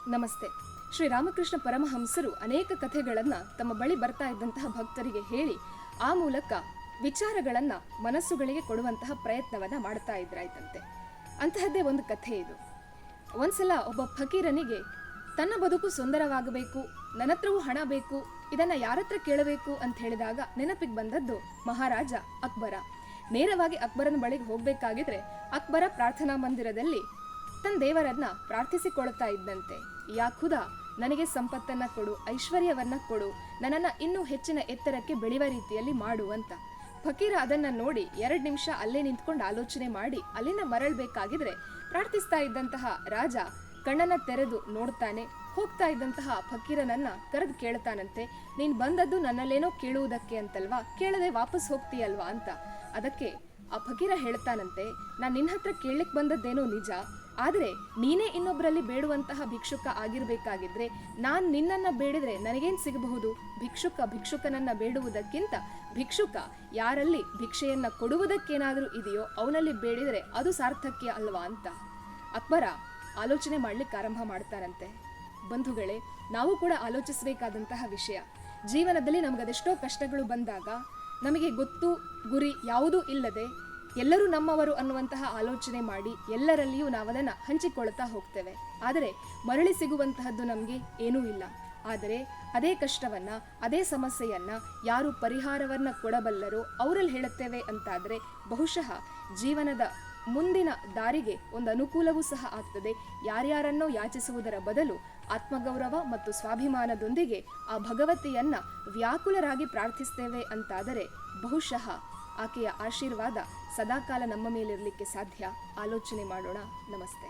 ನಮಸ್ತೆ. ಶ್ರೀರಾಮಕೃಷ್ಣ ಪರಮಹಂಸರು ಅನೇಕ ಕಥೆಗಳನ್ನು ತಮ್ಮ ಬಳಿ ಬರ್ತಾ ಇದ್ದಂತಹ ಭಕ್ತರಿಗೆ ಹೇಳಿ ಆ ಮೂಲಕ ವಿಚಾರಗಳನ್ನು ಮನಸ್ಸುಗಳಿಗೆ ಕೊಡುವಂತಹ ಪ್ರಯತ್ನವನ್ನು ಮಾಡ್ತಾ ಇದ್ರಾಯ್ತಂತೆ. ಅಂತಹದ್ದೇ ಒಂದು ಕಥೆ ಇದು. ಒಂದ್ಸಲ ಒಬ್ಬ ಫಕೀರನಿಗೆ ತನ್ನ ಬದುಕು ಸುಂದರವಾಗಬೇಕು, ನನ್ನ ಹತ್ರವೂ ಹಣ ಬೇಕು, ಇದನ್ನು ಯಾರತ್ರ ಕೇಳಬೇಕು ಅಂತ ಹೇಳಿದಾಗ ನೆನಪಿಗೆ ಬಂದದ್ದು ಮಹಾರಾಜ ಅಕ್ಬರ. ನೇರವಾಗಿ ಅಕ್ಬರನ ಬಳಿಗೆ ಹೋಗಬೇಕಾಗಿದ್ರೆ ಅಕ್ಬರ ಪ್ರಾರ್ಥನಾ ಮಂದಿರದಲ್ಲಿ ತನ್ನ ದೇವರನ್ನ ಪ್ರಾರ್ಥಿಸಿಕೊಳ್ತಾ ಇದ್ದಂತೆ. ಯಾ ಖುದಾ, ನನಗೆ ಸಂಪತ್ತನ್ನ ಕೊಡು, ಐಶ್ವರ್ಯವನ್ನ ಕೊಡು, ನನ್ನನ್ನು ಇನ್ನೂ ಹೆಚ್ಚಿನ ಎತ್ತರಕ್ಕೆ ಬೆಳೆಯುವ ರೀತಿಯಲ್ಲಿ ಮಾಡು ಅಂತ. ಫಕೀರ ಅದನ್ನ ನೋಡಿ 2 ನಿಮಿಷ ಅಲ್ಲೇ ನಿಂತ್ಕೊಂಡು ಆಲೋಚನೆ ಮಾಡಿ ಅಲ್ಲಿಂದ ಮರಳಬೇಕಾಗಿದ್ರೆ ಪ್ರಾರ್ಥಿಸ್ತಾ ಇದ್ದಂತಹ ರಾಜ ಕಣ್ಣನ್ನ ತೆರೆದು ನೋಡ್ತಾನೆ. ಹೋಗ್ತಾ ಇದ್ದಂತಹ ಫಕೀರನನ್ನ ಕರೆದು ಕೇಳ್ತಾನಂತೆ, ನೀನ್ ಬಂದದ್ದು ನನ್ನಲ್ಲೇನೋ ಕೇಳುವುದಕ್ಕೆ ಅಂತಲ್ವಾ, ಕೇಳದೆ ವಾಪಸ್ ಹೋಗ್ತೀಯಲ್ವಾ ಅಂತ. ಅದಕ್ಕೆ ಆ ಫಕೀರ ಹೇಳ್ತಾನಂತೆ, ನಾನು ನಿನ್ನ ಹತ್ರ ಕೇಳಲಿಕ್ಕೆ ಬಂದದ್ದೇನೋ ನಿಜ, ಆದರೆ ನೀನೇ ಇನ್ನೊಬ್ಬರಲ್ಲಿ ಬೇಡುವಂತಹ ಭಿಕ್ಷುಕ ಆಗಿರ್ಬೇಕಾಗಿದ್ರೆ ನಾನು ನಿನ್ನನ್ನ ಬೇಡಿದ್ರೆ ನನಗೇನು ಸಿಗಬಹುದು? ಭಿಕ್ಷುಕನನ್ನ ಬೇಡುವುದಕ್ಕಿಂತ ಭಿಕ್ಷುಕ ಯಾರಲ್ಲಿ ಭಿಕ್ಷೆಯನ್ನ ಕೊಡುವುದಕ್ಕೇನಾದರೂ ಇದೆಯೋ ಅವನಲ್ಲಿ ಬೇಡಿದರೆ ಅದು ಸಾರ್ಥಕ್ಯ ಅಲ್ವಾ ಅಂತ ಅಕ್ಬರ ಆಲೋಚನೆ ಮಾಡ್ಲಿಕ್ಕೆ ಆರಂಭ ಮಾಡ್ತಾರಂತೆ. ಬಂಧುಗಳೇ, ನಾವು ಕೂಡ ಆಲೋಚಿಸಬೇಕಾದಂತಹ ವಿಷಯ. ಜೀವನದಲ್ಲಿ ನಮಗದೆಷ್ಟೋ ಕಷ್ಟಗಳು ಬಂದಾಗ ನಮಗೆ ಗೊತ್ತು ಗುರಿ ಯಾವುದೂ ಇಲ್ಲದೆ ಎಲ್ಲರೂ ನಮ್ಮವರು ಅನ್ನುವಂತಹ ಆಲೋಚನೆ ಮಾಡಿ ಎಲ್ಲರಲ್ಲಿಯೂ ನಾವದನ್ನು ಹಂಚಿಕೊಳ್ತಾ ಹೋಗ್ತೇವೆ. ಆದರೆ ಮರಳಿ ಸಿಗುವಂತಹದ್ದು ನಮಗೆ ಏನೂ ಇಲ್ಲ. ಆದರೆ ಅದೇ ಕಷ್ಟವನ್ನು, ಅದೇ ಸಮಸ್ಯೆಯನ್ನು ಯಾರು ಪರಿಹಾರವನ್ನು ಕೊಡಬಲ್ಲರೋ ಅವರಲ್ಲಿ ಹೇಳುತ್ತೇವೆ ಅಂತಾದರೆ ಬಹುಶಃ ಜೀವನದ ಮುಂದಿನ ದಾರಿಗೆ ಒಂದು ಅನುಕೂಲವೂ ಸಹ ಆಗ್ತದೆ. ಯಾರ್ಯಾರನ್ನೋ ಯಾಚಿಸುವುದರ ಬದಲು ಆತ್ಮಗೌರವ ಮತ್ತು ಸ್ವಾಭಿಮಾನದೊಂದಿಗೆ ಆ ಭಗವತಿಯನ್ನ ವ್ಯಾಕುಲರಾಗಿ ಪ್ರಾರ್ಥಿಸ್ತೇವೆ ಅಂತಾದರೆ ಬಹುಶಃ ಆಕೆಯ ಆಶೀರ್ವಾದ ಸದಾಕಾಲ ನಮ್ಮ ಮೇಲಿರಲಿಕ್ಕೆ ಸಾಧ್ಯ. ಆಲೋಚನೆ ಮಾಡೋಣ. ನಮಸ್ತೆ.